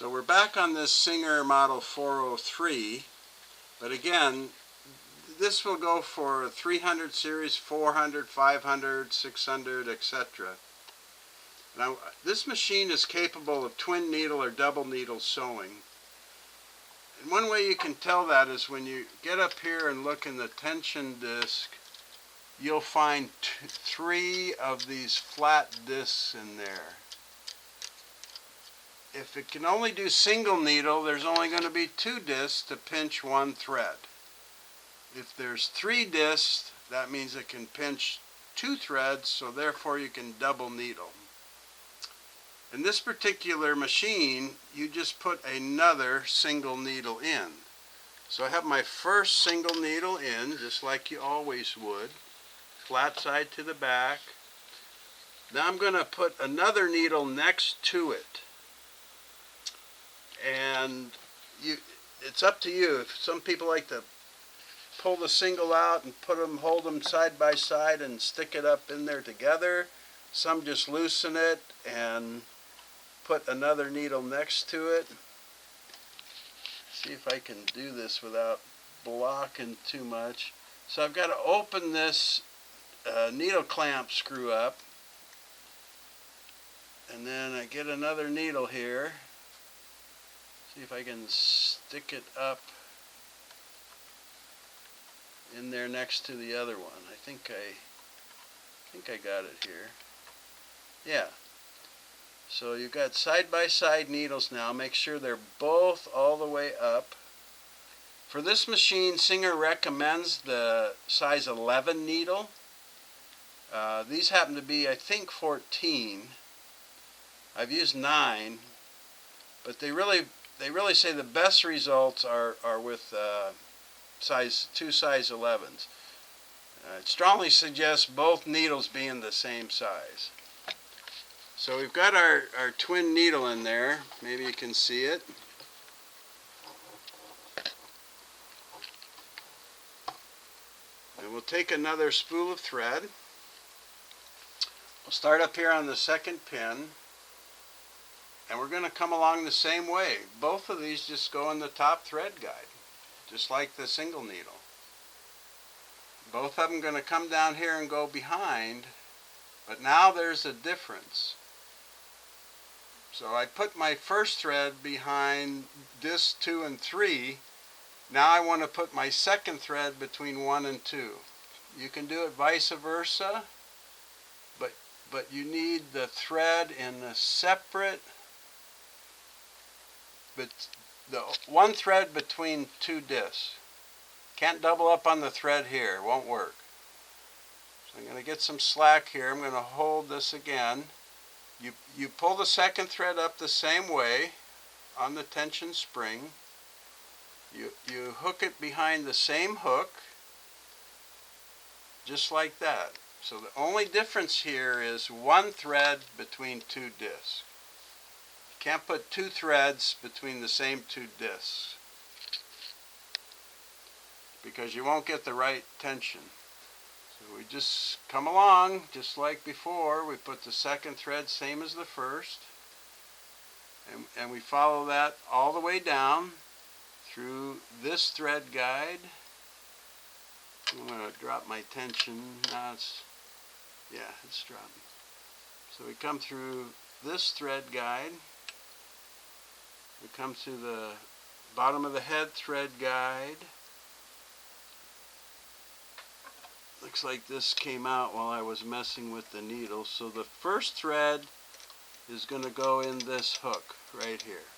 So we're back on this Singer Model 403, but again, this will go for 300 series, 400, 500, 600, etc. Now, this machine is capable of twin needle or double needle sewing. And one way you can tell that is when you get up here and look in the tension disc, you'll find three of these flat discs in there. If it can only do single needle, there's only going to be 2 discs to pinch 1 thread. If there's 3 discs, that means it can pinch 2 threads, so therefore you can double needle. In this particular machine, you just put another single needle in. So I have my first single needle in, just like you always would, flat side to the back. Now I'm going to put another needle next to it. And it's up to you. If some people like to pull the single out and hold them side by side and stick it up in there together. Some just loosen it and put another needle next to it. See if I can do this without blocking too much. So I've got to open this needle clamp screw up, and then I get another needle here. See if I can stick it up in there next to the other one. I think I got it here. Yeah. So you've got side-by-side needles now. Make sure they're both all the way up. For this machine, Singer recommends the size 11 needle. These happen to be, I think, 14. I've used 9, but they really say the best results are with two size 11s. It strongly suggests both needles being the same size. So we've got our twin needle in there. Maybe you can see it. And we'll take another spool of thread. We'll start up here on the second pin. And we're going to come along the same way. Both of these just go in the top thread guide, just like the single needle. Both of them going to come down here and go behind, but now there's a difference. So I put my first thread behind disc 2 and 3. Now I want to put my second thread between 1 and 2. You can do it vice versa, but you need the thread in a separate, but the one thread between 2 discs. Can't double up on the thread here, it won't work. So I'm going to get some slack here. I'm going to hold this again. You pull the second thread up the same way on the tension spring. You hook it behind the same hook, just like that. So the only difference here is 1 thread between 2 discs. You can't put 2 threads between the same 2 discs because you won't get the right tension. So we just come along just like before. We put the second thread same as the first, and we follow that all the way down through this thread guide. I'm going to drop my tension. Now it's dropping. So we come through this thread guide. We come to the bottom of the head thread guide. Looks like this came out while I was messing with the needle. So the first thread is going to go in this hook right here.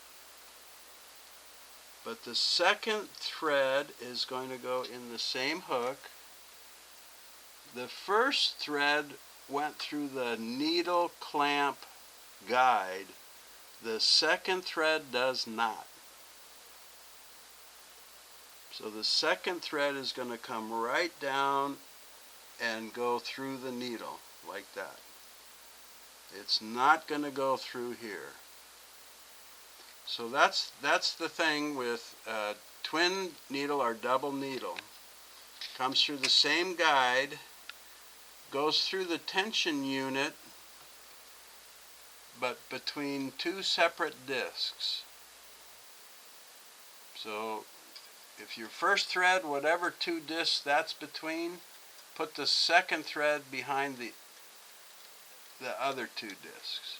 But the second thread is going to go in the same hook. The first thread went through the needle clamp guide. The second thread does not. So the second thread is going to come right down and go through the needle like that. It's not going to go through here. So that's the thing with twin needle or double needle. Comes through the same guide, goes through the tension unit, but between 2 separate discs. So if your first thread, whatever 2 discs that's between, put the second thread behind the other 2 discs.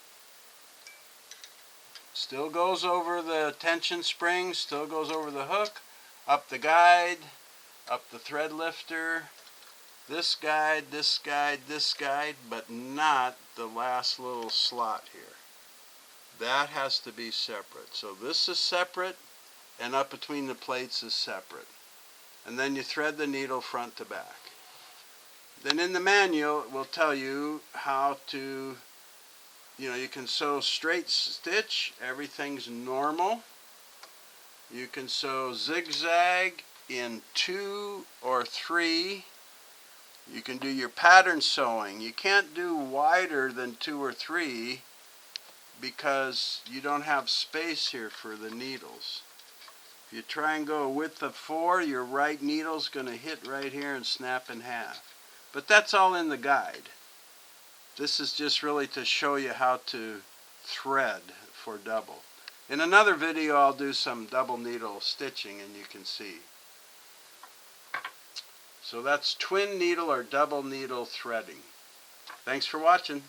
Still goes over the tension spring, still goes over the hook, up the guide, up the thread lifter, this guide, this guide, this guide, but not the last little slot here. That has to be separate. So this is separate, and up between the plates is separate. And then you thread the needle front to back. Then in the manual it will tell you how to, you can sew straight stitch, everything's normal. You can sew zigzag in 2 or 3. You can do your pattern sewing. You can't do wider than 2 or 3 because you don't have space here for the needles. If you try and go a width of 4, your right needle's going to hit right here and snap in half. But that's all in the guide. This is just really to show you how to thread for double. In another video I'll do some double needle stitching and you can see. So that's twin needle or double needle threading. Thanks for watching.